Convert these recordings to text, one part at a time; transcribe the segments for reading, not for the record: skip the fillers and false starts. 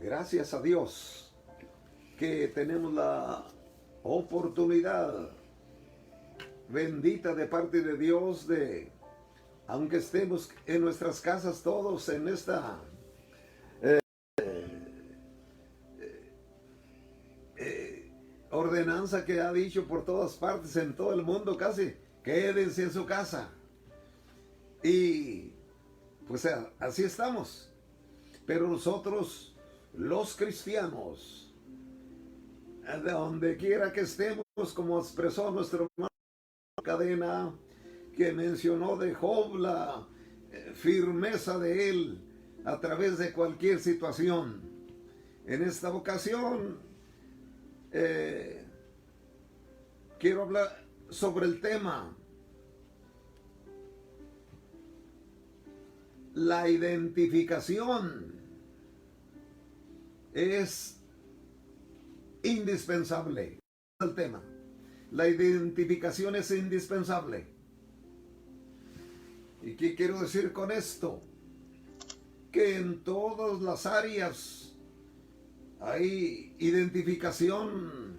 Gracias a Dios que tenemos la oportunidad bendita de parte de Dios de, aunque estemos en nuestras casas todos en esta ordenanza que ha dicho por todas partes, en todo el mundo casi, quédense en su casa. Y pues así estamos. Pero nosotros, los cristianos, de donde quiera que estemos, como expresó nuestro hermano Cadena, que mencionó de Job la firmeza de él a través de cualquier situación. En esta ocasión quiero hablar sobre el tema la identificación es indispensable. El tema, la identificación es indispensable. ¿Y qué quiero decir con esto? Que en todas las áreas hay identificación.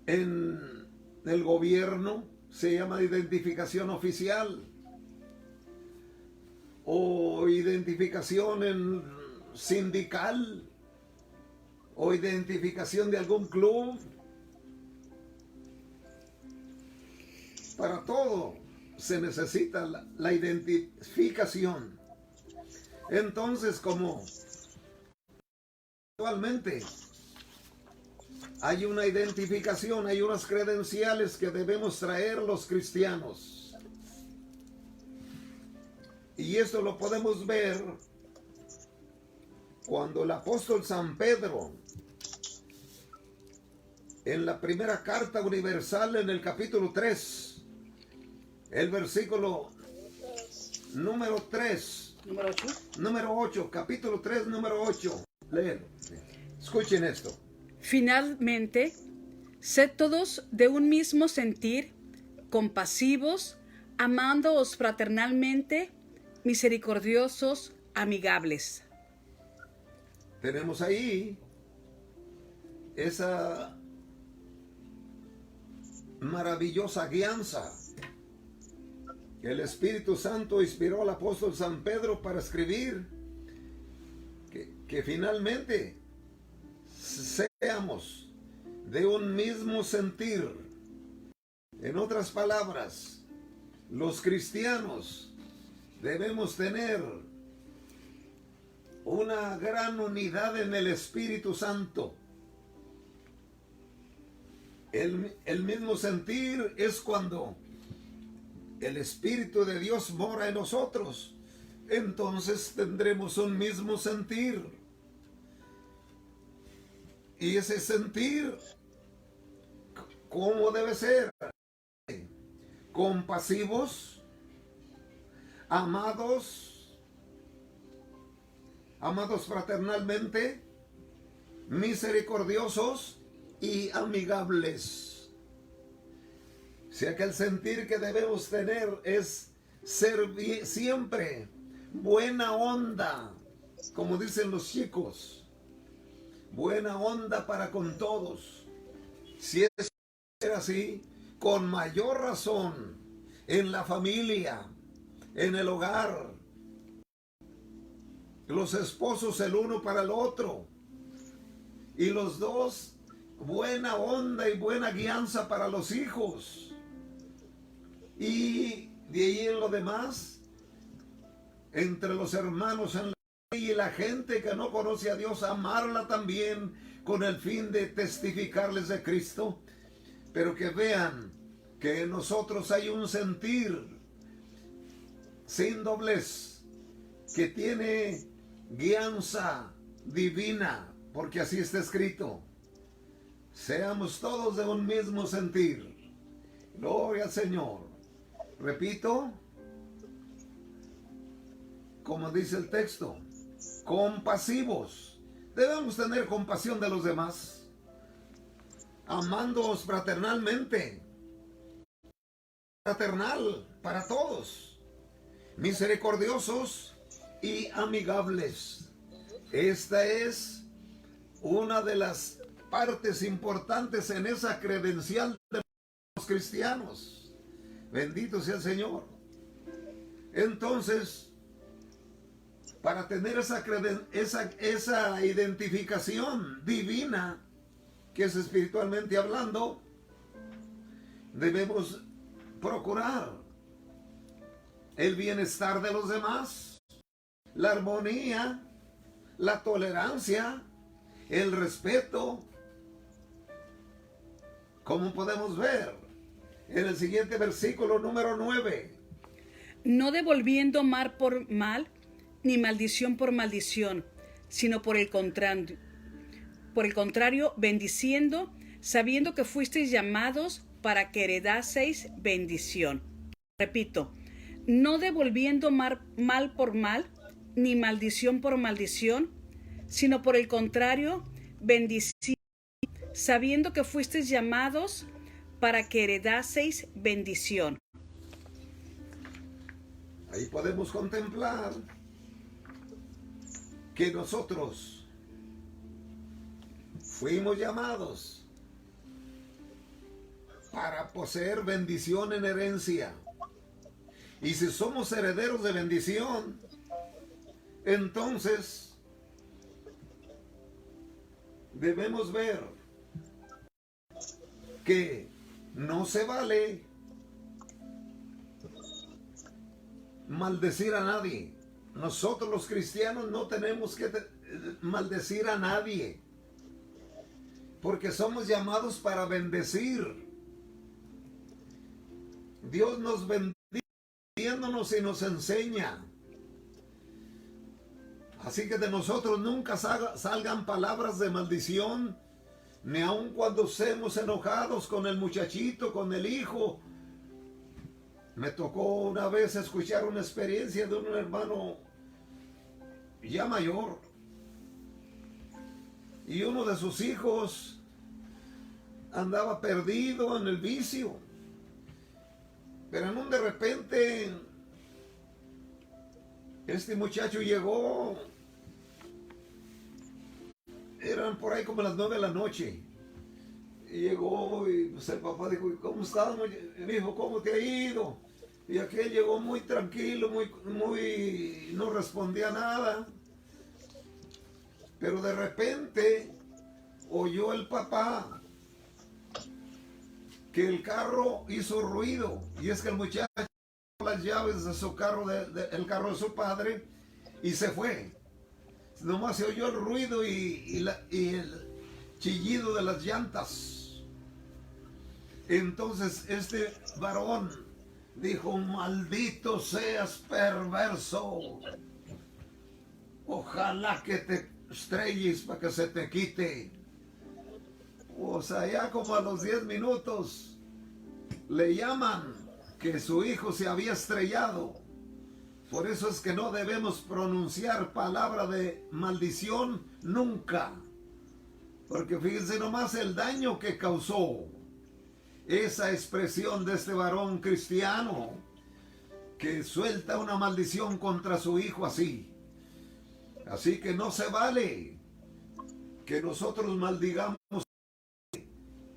En el gobierno se llama identificación oficial, o identificación en sindical, o identificación de algún club. Para todo se necesita la identificación. Entonces, como actualmente hay una identificación, hay unas credenciales que debemos traer los cristianos. Y esto lo podemos ver cuando el apóstol San Pedro, en la primera carta universal, en el capítulo 3, el versículo número 3, número 8, capítulo 3, número 8, léelo. Escuchen esto. Finalmente, sed todos de un mismo sentir, compasivos, amándoos fraternalmente, misericordiosos, amigables. Tenemos ahí esa maravillosa guianza que el Espíritu Santo inspiró al apóstol San Pedro para escribir, que finalmente seamos de un mismo sentir. En otras palabras, los cristianos debemos tener una gran unidad en el Espíritu Santo. El mismo sentir es cuando el Espíritu de Dios mora en nosotros. Entonces tendremos un mismo sentir. Y ese sentir, ¿cómo debe ser? Compasivos, amados fraternalmente, misericordiosos y amigables. O sea que el sentir que debemos tener es ser siempre buena onda, como dicen los chicos, buena onda para con todos. Si es así, con mayor razón en la familia, en el hogar, los esposos el uno para el otro, y los dos buena onda y buena guianza para los hijos. Y de ahí en lo demás, entre los hermanos en la y la gente que no conoce a Dios, amarla también con el fin de testificarles de Cristo, pero que vean que en nosotros hay un sentir sin doblez, que tiene guianza divina, porque así está escrito. Seamos todos de un mismo sentir. Gloria al Señor. Repito, como dice el texto, compasivos. Debemos tener compasión de los demás, amándoos fraternalmente, fraternal para todos, misericordiosos y amigables. Esta es una de las partes importantes en esa credencial de los cristianos. Bendito sea el Señor. Entonces, para tener esa identificación divina, que es espiritualmente hablando, debemos procurar el bienestar de los demás, la armonía, la tolerancia, el respeto, como podemos ver en el siguiente versículo número 9. No devolviendo mal por mal, ni maldición por maldición, sino por el contrario, bendiciendo, sabiendo que fuisteis llamados para que heredaseis bendición. Repito, no devolviendo mal por mal, ni maldición por maldición, sino por el contrario, bendiciendo, sabiendo que fuisteis llamados para que heredaseis bendición. Ahí podemos contemplar que nosotros fuimos llamados para poseer bendición en herencia. Y si somos herederos de bendición, entonces debemos ver que no se vale maldecir a nadie. Nosotros los cristianos no tenemos que maldecir a nadie, porque somos llamados para bendecir. Dios nos bendice y nos enseña. Así que de nosotros nunca salgan palabras de maldición, ni aun cuando estemos enojados con el muchachito, con el hijo. Me tocó una vez escuchar una experiencia de un hermano ya mayor, y uno de sus hijos andaba perdido en el vicio, pero en un de repente este muchacho llegó, eran por ahí como las 9 de la noche, y llegó y pues el papá dijo: ¿cómo estás, hijo? ¿Cómo te ha ido? Y aquel llegó muy tranquilo, no respondía nada. Pero de repente oyó el papá que el carro hizo ruido. Y es que el muchacho tomó las llaves de su carro, el carro de su padre, y se fue. Nomás se oyó el ruido y el chillido de las llantas. Entonces este varón dijo: maldito seas, perverso, ojalá que te estrelles para que se te quite. O sea, ya como a los 10 minutos le llaman que su hijo se había estrellado. Por eso es que no debemos pronunciar palabra de maldición nunca, porque fíjense nomás el daño que causó esa expresión de este varón cristiano que suelta una maldición contra su hijo así. Así que no se vale que nosotros maldigamos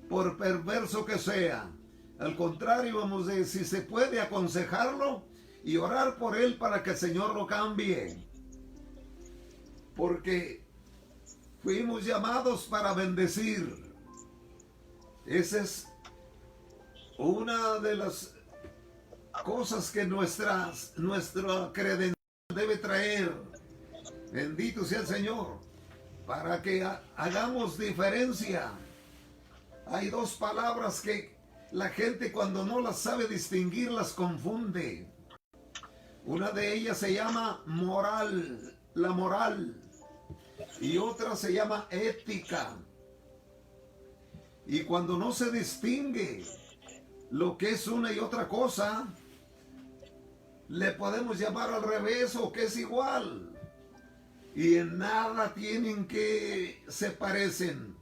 por perverso que sea. Al contrario, vamos a decir, si se puede aconsejarlo y orar por él para que el Señor lo cambie. Porque fuimos llamados para bendecir. Esa es una de las cosas que nuestra credencial debe traer. Bendito sea el Señor, para que hagamos diferencia. Hay dos palabras que la gente, cuando no las sabe distinguir, las confunde. Una de ellas se llama moral, la moral, y otra se llama ética. Y cuando no se distingue lo que es una y otra cosa, le podemos llamar al revés o que es igual. Y en nada tienen que se parecen,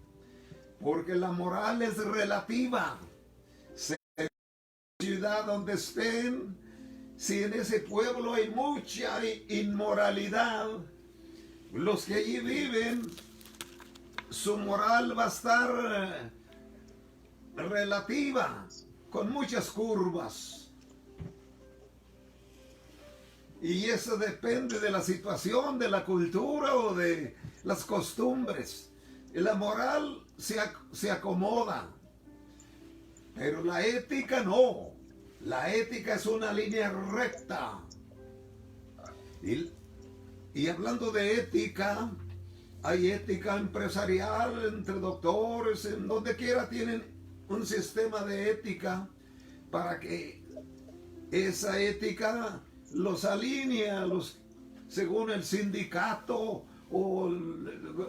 porque la moral es relativa. Sea en la ciudad donde estén, si en ese pueblo hay mucha inmoralidad, los que allí viven, su moral va a estar relativa, con muchas curvas. Y eso depende de la situación, de la cultura o de las costumbres. La moral se acomoda, pero la ética no. La ética es una línea recta. Y hablando de ética, hay ética empresarial entre doctores, en donde quiera tienen un sistema de ética para que esa ética los alinea según el sindicato o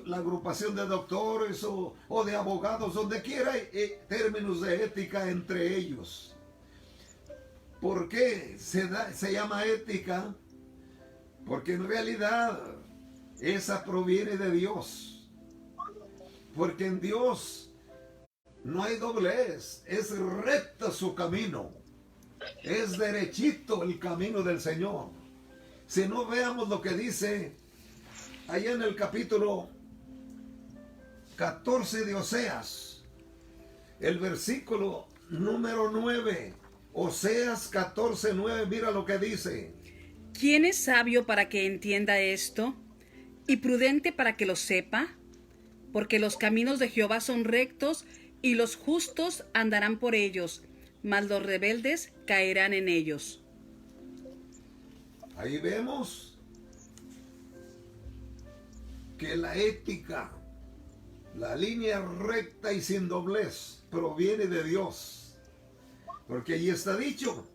la agrupación de doctores o de abogados, donde quiera hay términos de ética entre ellos. ¿Por qué se llama ética? Porque en realidad esa proviene de Dios. Porque en Dios no hay doblez, es recto su camino. Es derechito el camino del Señor. Si no, veamos lo que dice allá en el capítulo 14 de Oseas, el versículo número 9. Oseas 14:9, mira lo que dice. ¿Quién es sabio para que entienda esto? ¿Y prudente para que lo sepa? Porque los caminos de Jehová son rectos, y los justos andarán por ellos, mas los rebeldes caerán en ellos. Ahí vemos que la ética, la línea recta y sin doblez, proviene de Dios. Porque allí está dicho,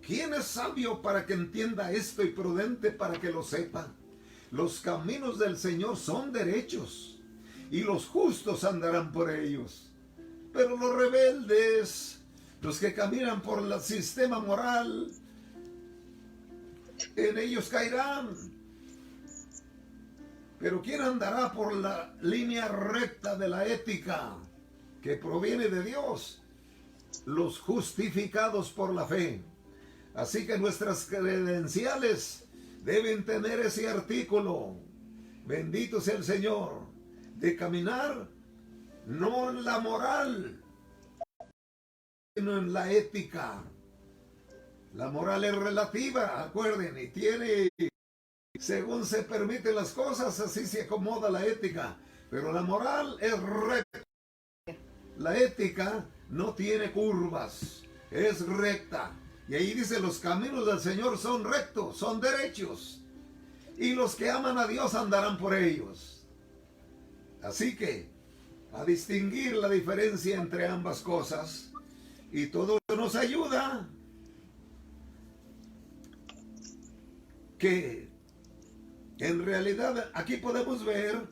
¿quién es sabio para que entienda esto y prudente para que lo sepa? Los caminos del Señor son derechos, y los justos andarán por ellos. Pero los rebeldes, los que caminan por el sistema moral, en ellos caerán. Pero ¿quién andará por la línea recta de la ética que proviene de Dios? Los justificados por la fe. Así que nuestras credenciales deben tener ese artículo. Bendito sea el Señor, de caminar no en la moral, sino en la ética. La moral es relativa, acuerden, y tiene, según se permiten las cosas, así se acomoda la ética. Pero la moral es recta. La ética no tiene curvas, es recta. Y ahí dice, los caminos del Señor son rectos, son derechos. Y los que aman a Dios andarán por ellos. Así que, a distinguir la diferencia entre ambas cosas, y todo eso nos ayuda que en realidad aquí podemos ver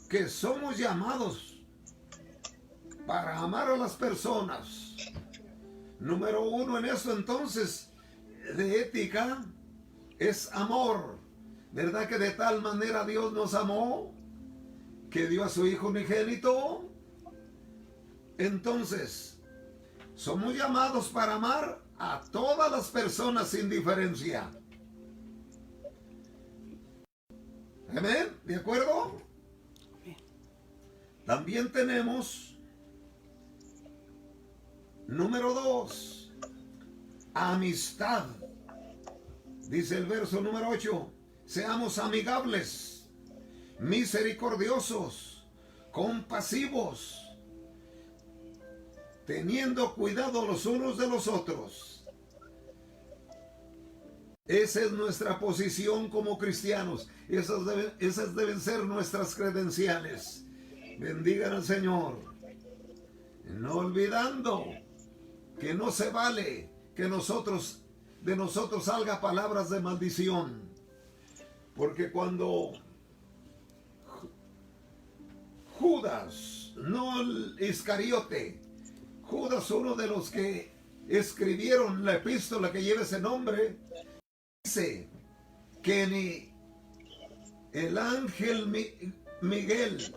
que somos llamados para amar a las personas. Número uno en eso entonces de ética es amor. ¿Verdad que de tal manera Dios nos amó que dio a su Hijo unigénito? Entonces, somos llamados para amar a todas las personas sin diferencia. ¿Amén? ¿De acuerdo? También tenemos, número 2, amistad. Dice el verso número 8, seamos amigables, misericordiosos, compasivos, teniendo cuidado los unos de los otros. Esa es nuestra posición como cristianos. Esas deben ser nuestras credenciales. Bendigan al Señor. No olvidando que no se vale que de nosotros salga palabras de maldición. Porque cuando Judas, no el Iscariote, Judas, uno de los que escribieron la epístola que lleva ese nombre, dice que ni el ángel Miguel,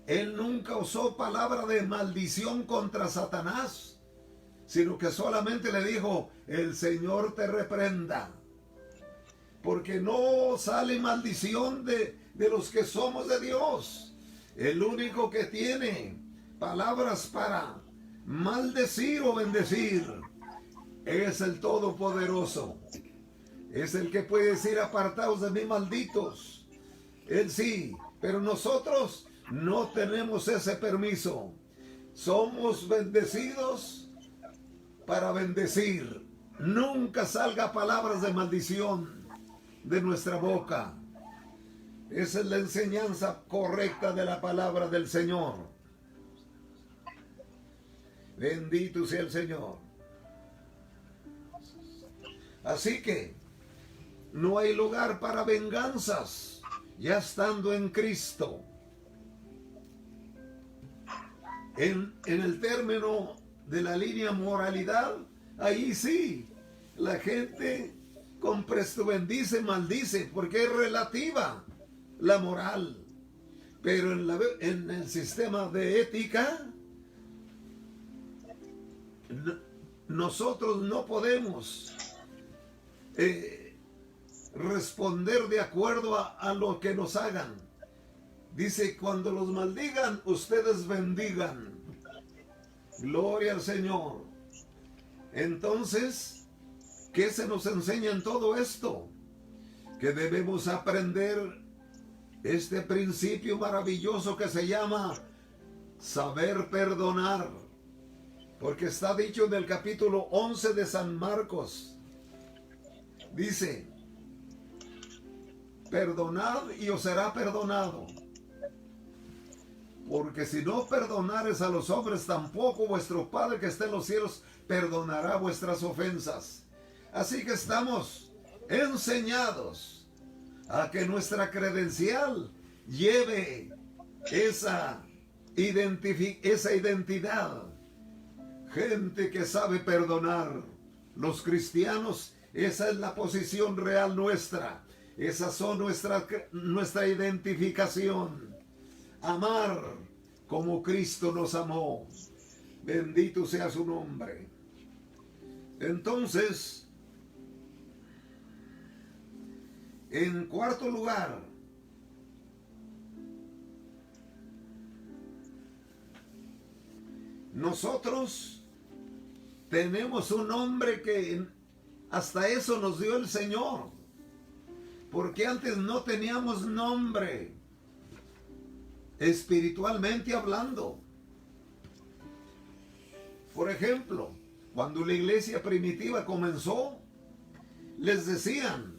él nunca usó palabra de maldición contra Satanás, sino que solamente le dijo, el Señor te reprenda. porque no sale maldición de los que somos de Dios. El único que tiene palabras para maldecir o bendecir es el Todopoderoso. Es el que puede decir: apartaos de mí, malditos. Él sí, pero nosotros no tenemos ese permiso. Somos bendecidos para bendecir. Nunca salga palabras de maldición de nuestra boca. Esa es la enseñanza correcta de la palabra del Señor. Bendito sea el Señor. Así que no hay lugar para venganzas ya estando en Cristo. En el término de la línea moralidad, ahí sí, la gente con presto bendice, maldice, porque es relativa la moral. Pero en el sistema de ética, nosotros no podemos responder de acuerdo a lo que nos hagan. Dice: cuando los maldigan, ustedes bendigan. Gloria al Señor. Entonces, ¿qué se nos enseña en todo esto? Que debemos aprender este principio maravilloso que se llama saber perdonar. Porque está dicho en el capítulo 11 de San Marcos. Dice: perdonad y os será perdonado. Porque si no perdonares a los hombres, tampoco vuestro Padre que está en los cielos perdonará vuestras ofensas. Así que estamos enseñados a que nuestra credencial lleve esa identidad. Gente que sabe perdonar. Los cristianos, esa es la posición real nuestra. Esas son nuestra identificación. Amar como Cristo nos amó. Bendito sea su nombre. Entonces, en cuarto lugar, nosotros tenemos un nombre que hasta eso nos dio el Señor. Porque antes no teníamos nombre, espiritualmente hablando. Por ejemplo, cuando la iglesia primitiva comenzó, les decían: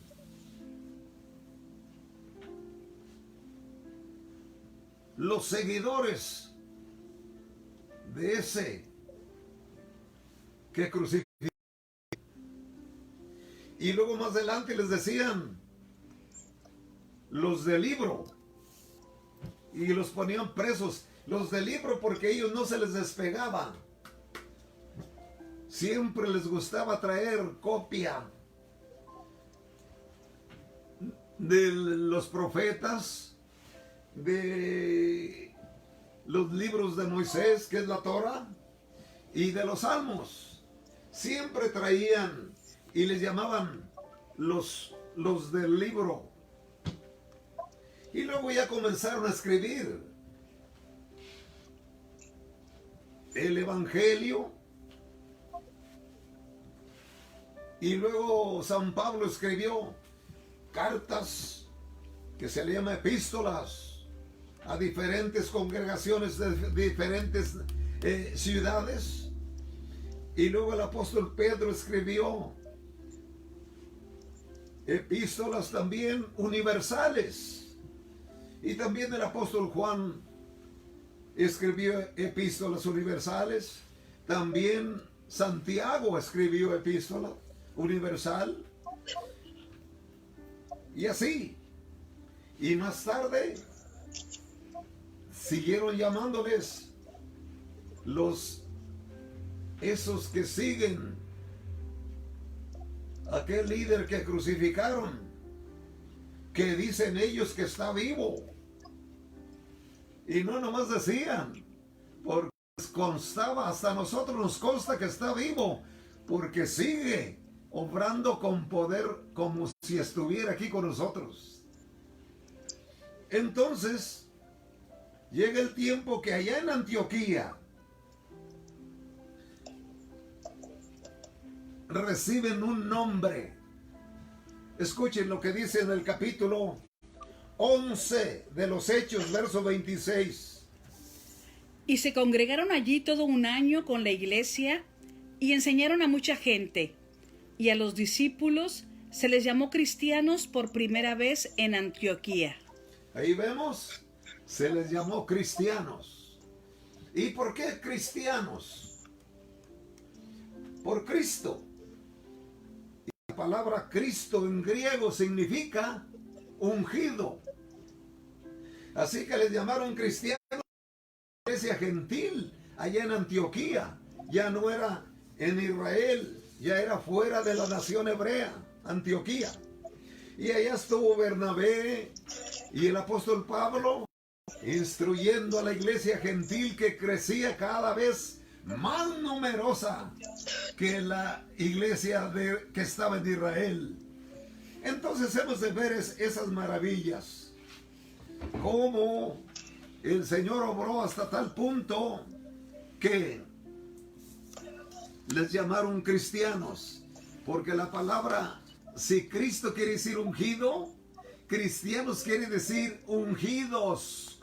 los seguidores de ese que crucificó. Y luego más adelante les decían: los del libro. Y los ponían presos. Los del libro, porque ellos no se les despegaban. Siempre les gustaba traer copia de los profetas, de los libros de Moisés, que es la Torah, y de los salmos. Siempre traían y les llamaban los del libro. Y luego ya comenzaron a escribir el Evangelio. Y luego San Pablo escribió cartas que se le llama epístolas a diferentes congregaciones de diferentes ciudades. Y luego el apóstol Pedro escribió epístolas también universales. Y también el apóstol Juan escribió epístolas universales. También Santiago escribió epístola universal. Y así. Y más tarde siguieron llamándoles esos que siguen aquel líder que crucificaron, que dicen ellos que está vivo. Y no nomás decían, porque les constaba, hasta a nosotros nos consta que está vivo, porque sigue obrando con poder como si estuviera aquí con nosotros. Entonces, llega el tiempo que allá en Antioquía reciben un nombre. Escuchen lo que dice en el capítulo 11 de los Hechos, verso 26. Y se congregaron allí todo un año con la iglesia y enseñaron a mucha gente. Y a los discípulos se les llamó cristianos por primera vez en Antioquía. Ahí vemos, se les llamó cristianos. ¿Y por qué cristianos? Por Cristo. Y la palabra Cristo en griego significa ungido. Así que les llamaron cristianos a la iglesia gentil allá en Antioquía. Ya no era en Israel, ya era fuera de la nación hebrea, Antioquía. Y allá estuvo Bernabé y el apóstol Pablo instruyendo a la iglesia gentil que crecía cada vez más numerosa que la iglesia que estaba en Israel. Entonces hemos de ver esas maravillas, cómo el Señor obró hasta tal punto que les llamaron cristianos, porque la palabra, si Cristo quiere decir ungido, cristianos quiere decir ungidos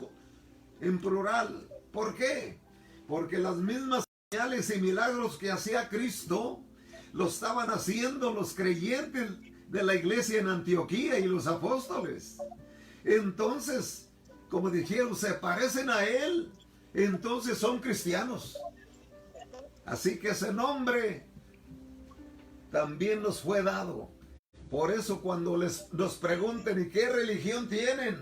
en plural. ¿Por qué? Porque las mismas señales y milagros que hacía Cristo lo estaban haciendo los creyentes de la iglesia en Antioquía y los apóstoles. Entonces, como dijeron, se parecen a Él, entonces son cristianos. Así que ese nombre también nos fue dado. Por eso cuando nos pregunten, ¿y qué religión tienen?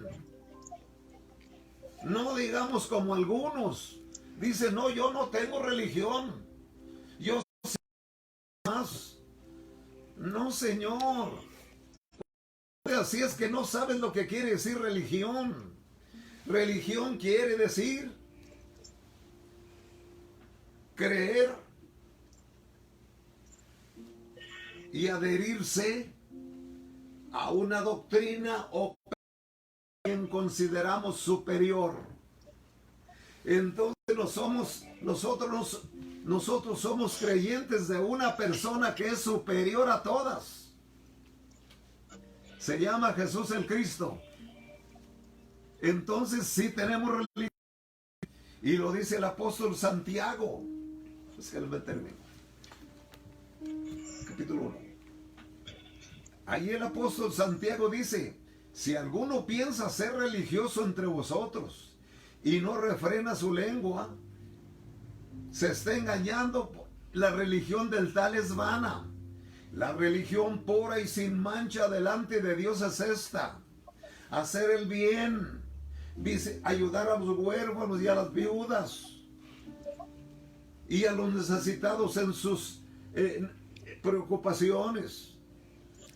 No digamos como algunos. Dicen, no, yo no tengo religión. Yo sé más. No, Señor. Así es que no sabes lo que quiere decir religión. Religión quiere decir creer y adherirse a una doctrina o quien consideramos superior. Entonces nosotros somos creyentes de una persona que es superior a todas. Se llama Jesús el Cristo. Entonces sí tenemos religión. Y lo dice el apóstol Santiago. Es que me termino. Capítulo 1. Ahí el apóstol Santiago dice, si alguno piensa ser religioso entre vosotros y no refrena su lengua, se está engañando. La religión del tal es vana. La religión pura y sin mancha delante de Dios es esta: hacer el bien, ayudar a los huérfanos y a las viudas y a los necesitados en sus preocupaciones.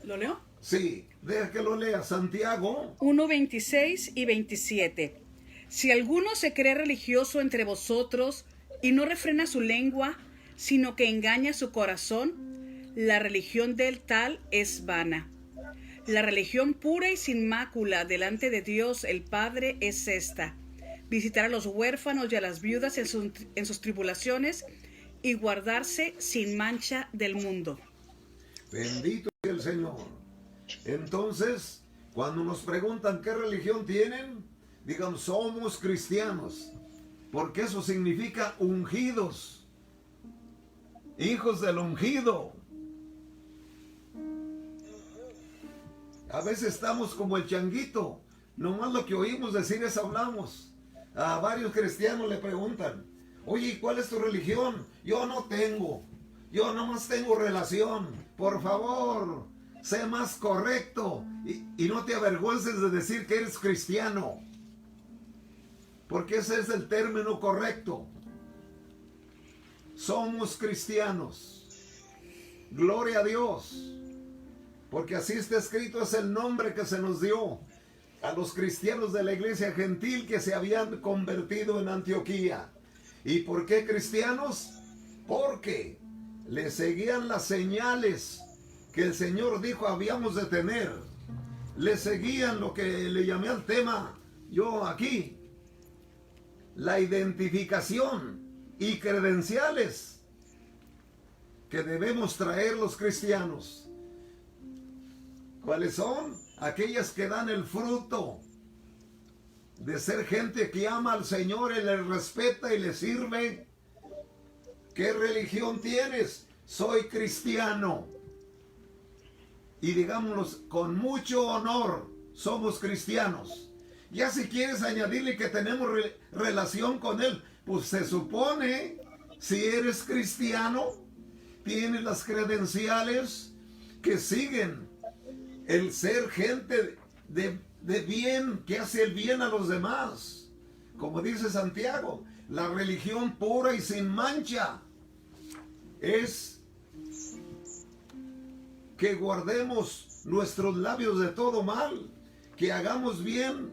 ¿Lo leo? Sí, deja que lo lea. Santiago 1, 26 y 27. Si alguno se cree religioso entre vosotros y no refrena su lengua, sino que engaña su corazón, la religión del tal es vana. La religión pura y sin mácula delante de Dios el Padre es esta: visitar a los huérfanos y a las viudas en sus tribulaciones y guardarse sin mancha del mundo. Bendito sea el Señor. Entonces, cuando nos preguntan qué religión tienen, digan, somos cristianos, porque eso significa ungidos, hijos del ungido. A veces estamos como el changuito, nomás lo que oímos decir es hablamos. A varios cristianos le preguntan, oye, ¿cuál es tu religión? Yo no tengo, yo nomás tengo relación. Por favor, sé más correcto y no te avergüences de decir que eres cristiano, porque ese es el término correcto. Somos cristianos. Gloria a Dios. Porque así está escrito, es el nombre que se nos dio a los cristianos de la iglesia gentil que se habían convertido en Antioquía. ¿Y por qué cristianos? Porque le seguían las señales que el Señor dijo habíamos de tener. Le seguían lo que le llamé al tema yo aquí, la identificación y credenciales que debemos traer los cristianos. ¿Cuáles son? Aquellas que dan el fruto de ser gente que ama al Señor y le respeta y le sirve. ¿Qué religión tienes? Soy cristiano. Y digámoslo con mucho honor, somos cristianos. Ya si quieres añadirle que tenemos relación con Él, pues se supone, si eres cristiano, tienes las credenciales que siguen el ser gente de bien, que hace el bien a los demás. Como dice Santiago, la religión pura y sin mancha es que guardemos nuestros labios de todo mal, que hagamos bien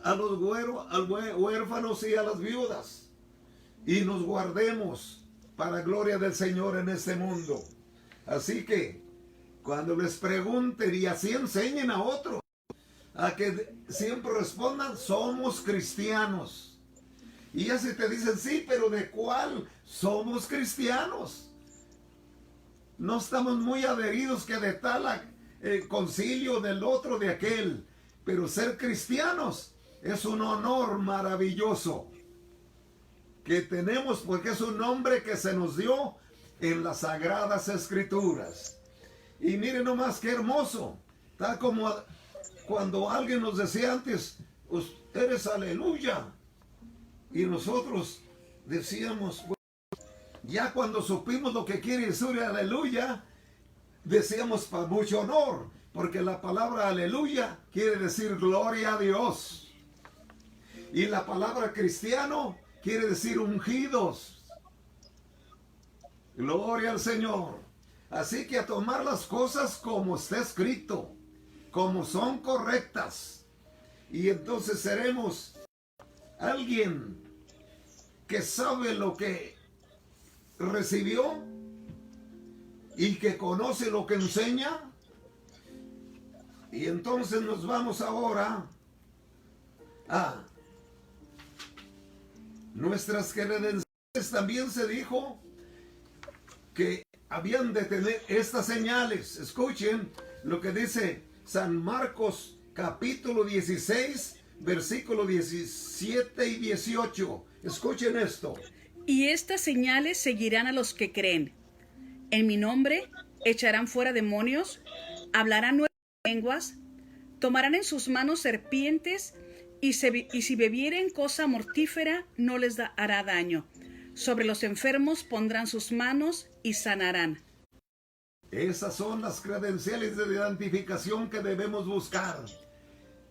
a los huérfanos y a las viudas, y nos guardemos para gloria del Señor en este mundo. Así que cuando les pregunten y así enseñen a otros, a que siempre respondan, somos cristianos. Y ya si te dicen, sí, pero ¿de cuál? Somos cristianos. No estamos muy adheridos que de tal concilio, del otro, de aquel. Pero ser cristianos es un honor maravilloso que tenemos, porque es un nombre que se nos dio en las Sagradas Escrituras. Y miren nomás qué hermoso. Está como cuando alguien nos decía antes, eres aleluya. Y nosotros decíamos, ya cuando supimos lo que quiere decir aleluya, decíamos para mucho honor, porque la palabra aleluya quiere decir gloria a Dios. Y la palabra cristiano quiere decir ungidos. Gloria al Señor. Así que a tomar las cosas como está escrito, como son correctas. Y entonces seremos alguien que sabe lo que recibió y que conoce lo que enseña. Y entonces nos vamos ahora a nuestras credenciales. También se dijo que habían de tener estas señales. Escuchen lo que dice San Marcos capítulo 16, versículo 17 y 18. Escuchen esto. Y estas señales seguirán a los que creen. En mi nombre echarán fuera demonios, hablarán nuevas lenguas, tomarán en sus manos serpientes, y si bebieren cosa mortífera no les hará daño. Sobre los enfermos pondrán sus manos y sanarán. Esas son las credenciales de identificación que debemos buscar.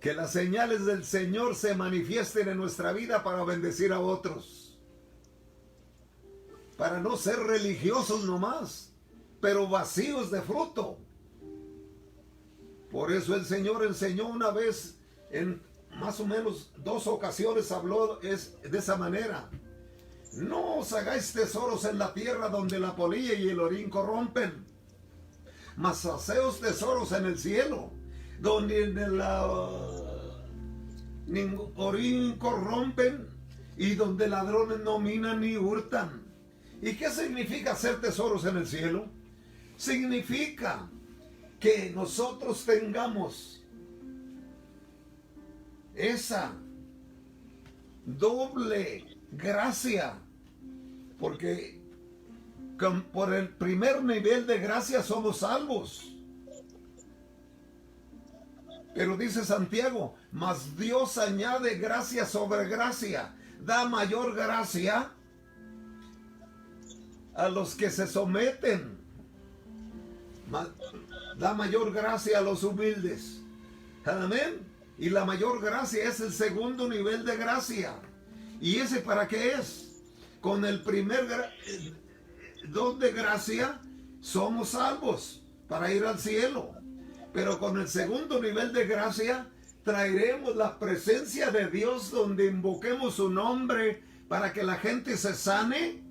Que las señales del Señor se manifiesten en nuestra vida para bendecir a otros. Para no ser religiosos nomás, pero vacíos de fruto. Por eso el Señor enseñó una vez, en más o menos 2 ocasiones habló de esa manera. No os hagáis tesoros en la tierra donde la polilla y el orín corrompen, mas haceos tesoros en el cielo, donde el orín corrompen y donde ladrones no minan ni hurtan. ¿Y qué significa hacer tesoros en el cielo? Significa que nosotros tengamos esa doble gracia, porque por el primer nivel de gracia somos salvos. Pero dice Santiago, mas Dios añade gracia sobre gracia, da mayor gracia a los que se someten, da mayor gracia a los humildes. Amén. Y la mayor gracia es el segundo nivel de gracia. ¿Y ese para qué es? Con el primer don de gracia somos salvos para ir al cielo. Pero con el segundo nivel de gracia traeremos la presencia de Dios, donde invoquemos su nombre para que la gente se sane,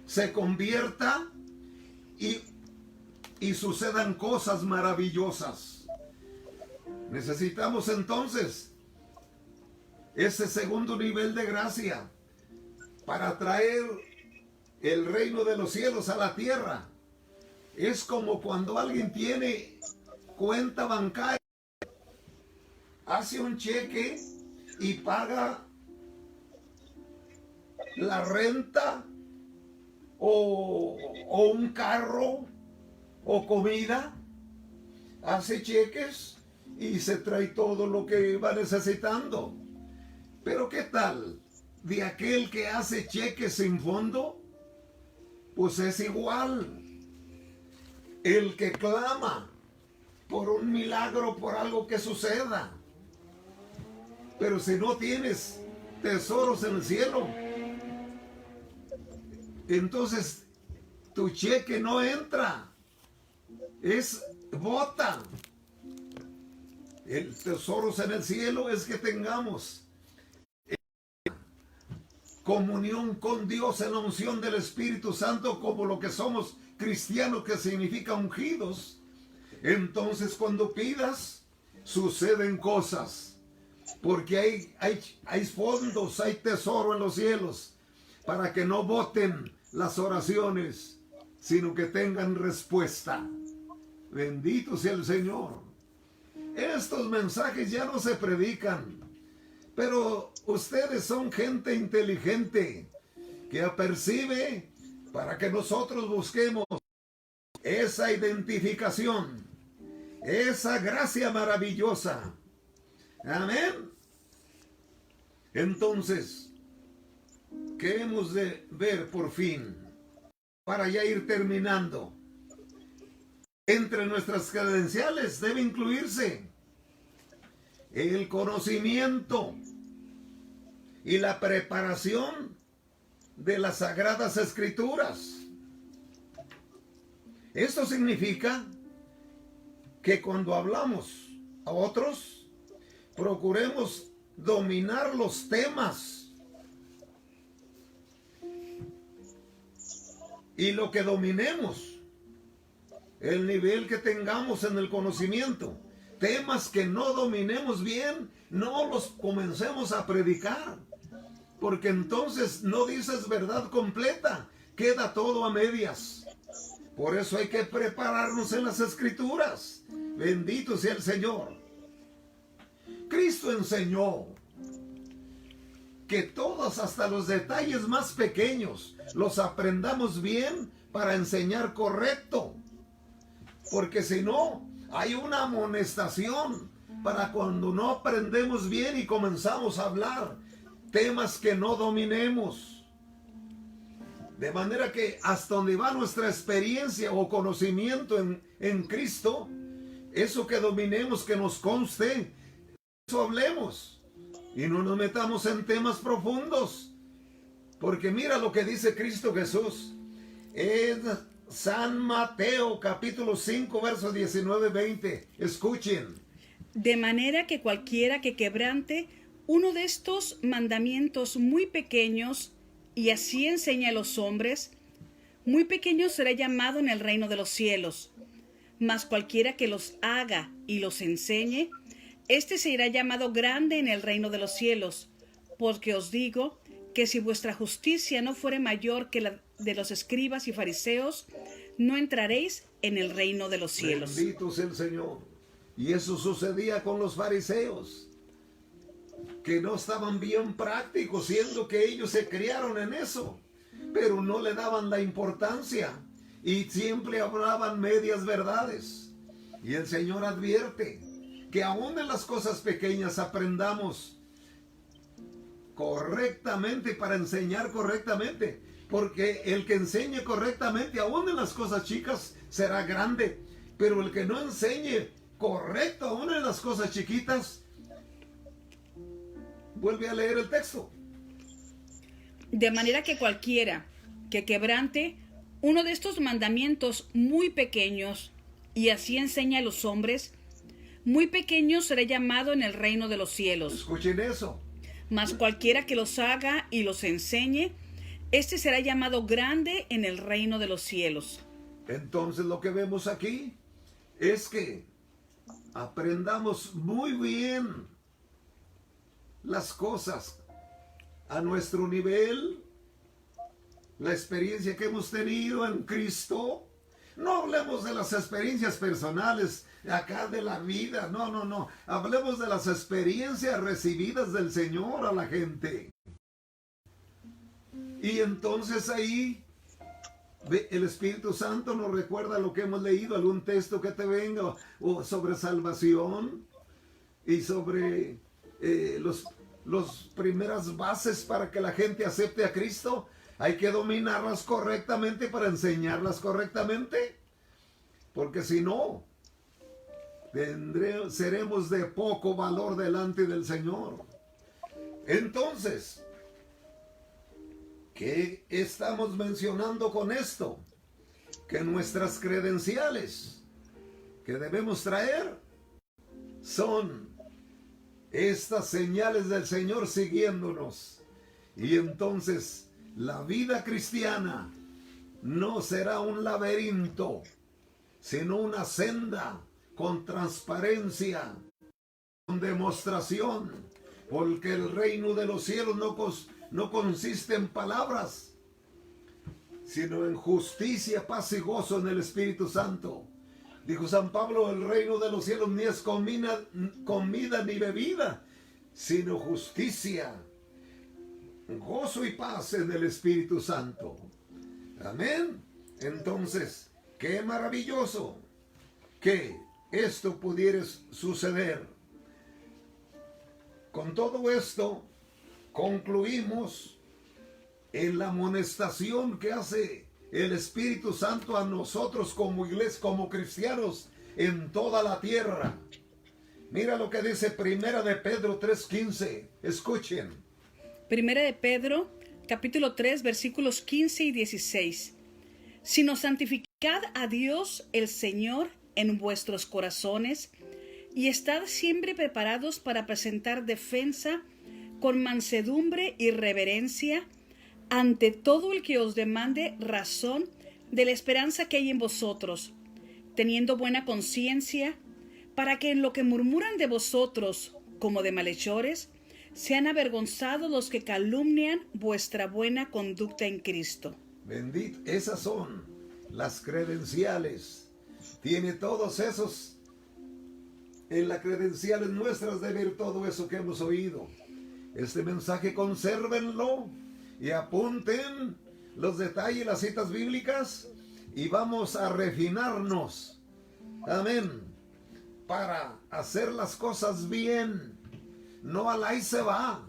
se convierta y y sucedan cosas maravillosas. Necesitamos entonces ese segundo nivel de gracia para traer el reino de los cielos a la tierra. Es como cuando alguien tiene cuenta bancaria, hace un cheque y paga la renta o un carro o comida, hace cheques y se trae todo lo que va necesitando. Pero ¿qué tal de aquel que hace cheques sin fondo? Pues es igual. El que clama por un milagro, por algo que suceda. Pero si no tienes tesoros en el cielo, entonces tu cheque no entra. Es bota. El tesoros en el cielo es que tengamos comunión con Dios en la unción del Espíritu Santo, como lo que somos cristianos, que significa ungidos. Entonces cuando pidas, suceden cosas, porque hay fondos, hay tesoro en los cielos, para que no boten las oraciones, sino que tengan respuesta. Bendito sea el Señor. Estos mensajes ya no se predican, pero ustedes son gente inteligente que apercibe para que nosotros busquemos esa identificación, esa gracia maravillosa. Amén. Entonces, ¿qué hemos de ver por fin? Para ya ir terminando. Entre nuestras credenciales debe incluirse el conocimiento y la preparación de las Sagradas Escrituras. Esto significa que cuando hablamos a otros, procuremos dominar los temas. Y lo que dominemos, el nivel que tengamos en el conocimiento, temas que no dominemos bien, no los comencemos a predicar, porque entonces no dices verdad completa, queda todo a medias. Por eso hay que prepararnos en las Escrituras. Bendito sea el Señor. Cristo enseñó que todos, hasta los detalles más pequeños, los aprendamos bien para enseñar correcto. Porque si no, hay una amonestación para cuando no aprendemos bien y comenzamos a hablar temas que no dominemos. De manera que hasta donde va nuestra experiencia o conocimiento en Cristo, eso que dominemos, que nos conste, eso hablemos. Y no nos metamos en temas profundos. Porque mira lo que dice Cristo Jesús. Es San Mateo capítulo 5 versos 19-20. Escuchen. De manera que cualquiera que quebrante uno de estos mandamientos muy pequeños y así enseña a los hombres, muy pequeño será llamado en el reino de los cielos. Mas cualquiera que los haga y los enseñe, éste será llamado grande en el reino de los cielos. Porque os digo que si vuestra justicia no fuere mayor que la de los escribas y fariseos, no entraréis en el reino de los cielos. Bendito sea el Señor. Y eso sucedía con los fariseos, que no estaban bien prácticos, siendo que ellos se criaron en eso, pero no le daban la importancia y siempre hablaban medias verdades. Y el Señor advierte que aún en las cosas pequeñas aprendamos correctamente para enseñar correctamente, porque el que enseñe correctamente aún en las cosas chicas será grande, pero el que no enseñe correcto aún en las cosas chiquitas, vuelve a leer el texto. De manera que cualquiera que quebrante uno de estos mandamientos muy pequeños y así enseña a los hombres, muy pequeño será llamado en el reino de los cielos. Escuchen eso. Mas cualquiera que los haga y los enseñe, este será llamado grande en el reino de los cielos. Entonces lo que vemos aquí es que aprendamos muy bien las cosas a nuestro nivel, la experiencia que hemos tenido en Cristo. No hablemos de las experiencias personales acá de la vida, no. Hablemos de las experiencias recibidas del Señor a la gente. Y entonces ahí el Espíritu Santo nos recuerda lo que hemos leído, algún texto que te venga o sobre salvación y sobre las primeras bases para que la gente acepte a Cristo. Hay que dominarlas correctamente para enseñarlas correctamente, porque si no, seremos de poco valor delante del Señor. Entonces, ¿qué estamos mencionando con esto? Que nuestras credenciales que debemos traer son estas señales del Señor siguiéndonos. Y entonces la vida cristiana no será un laberinto, sino una senda con transparencia, con demostración, porque el reino de los cielos no consiste en palabras, sino en justicia, paz y gozo en el Espíritu Santo. Dijo San Pablo, el reino de los cielos ni es comida ni bebida, sino justicia, gozo y paz en el Espíritu Santo. Amén. Entonces, qué maravilloso que esto pudiera suceder. Con todo esto, concluimos en la amonestación que hace el Espíritu Santo a nosotros como iglesia, como cristianos en toda la tierra. Mira lo que dice Primera de Pedro 3:15. Escuchen. Primera de Pedro, capítulo 3, versículos 15 y 16. Sino santificad a Dios el Señor en vuestros corazones y estad siempre preparados para presentar defensa con mansedumbre y reverencia ante todo el que os demande razón de la esperanza que hay en vosotros, teniendo buena conciencia, para que en lo que murmuran de vosotros como de malhechores, sean avergonzados los que calumnian vuestra buena conducta en Cristo. Bendito, esas son las credenciales. Tiene todos esos, en las credenciales nuestras de ver todo eso que hemos oído. Este mensaje consérvenlo y apunten los detalles, las citas bíblicas, y vamos a refinarnos. Amén. Para hacer las cosas bien. No al ahí se va,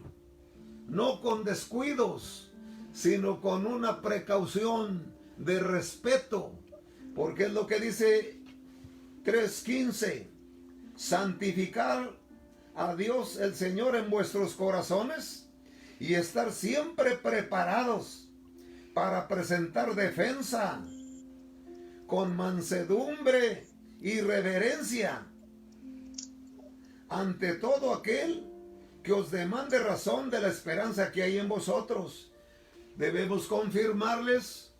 no con descuidos, sino con una precaución de respeto, porque es lo que dice 3:15, santificar a Dios el Señor en vuestros corazones y estar siempre preparados para presentar defensa con mansedumbre y reverencia ante todo aquel que os demande razón de la esperanza que hay en vosotros. Debemos confirmarles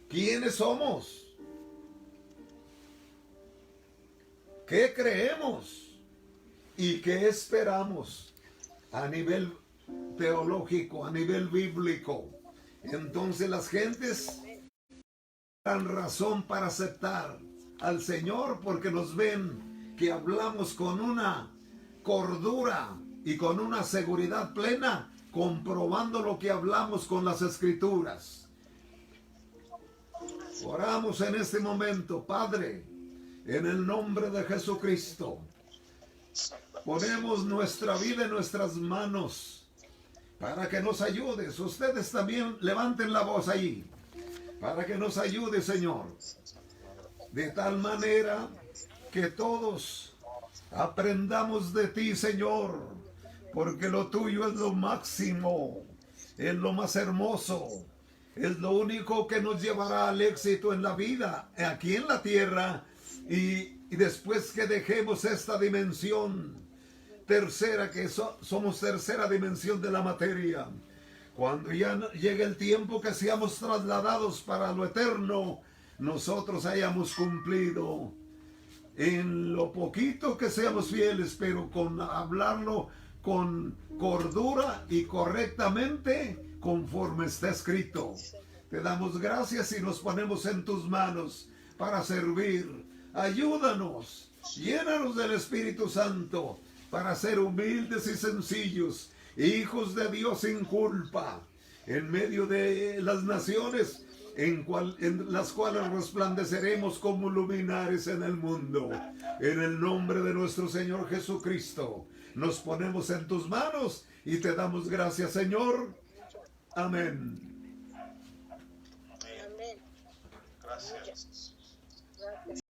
quiénes somos, qué creemos y qué esperamos a nivel teológico, a nivel bíblico. Entonces las gentes dan razón para aceptar al Señor porque nos ven que hablamos con una cordura y con una seguridad plena, comprobando lo que hablamos con las Escrituras. Oramos en este momento, Padre, en el nombre de Jesucristo. Ponemos nuestra vida en nuestras manos para que nos ayudes. Ustedes también levanten la voz ahí, para que nos ayude, Señor, de tal manera que todos aprendamos de ti, Señor, porque lo tuyo es lo máximo, es lo más hermoso, es lo único que nos llevará al éxito en la vida, aquí en la tierra, y después que dejemos esta dimensión tercera, que somos tercera dimensión de la materia, cuando ya llegue el tiempo que seamos trasladados para lo eterno, nosotros hayamos cumplido en lo poquito que seamos fieles, pero con hablarlo con cordura y correctamente conforme está escrito. Te damos gracias y nos ponemos en tus manos para servir. Ayúdanos, llénanos del Espíritu Santo para ser humildes y sencillos, hijos de Dios sin culpa, en medio de las naciones en las cuales resplandeceremos como luminares en el mundo. En el nombre de nuestro Señor Jesucristo, nos ponemos en tus manos y te damos gracias, Señor. Amén. Amén. Gracias.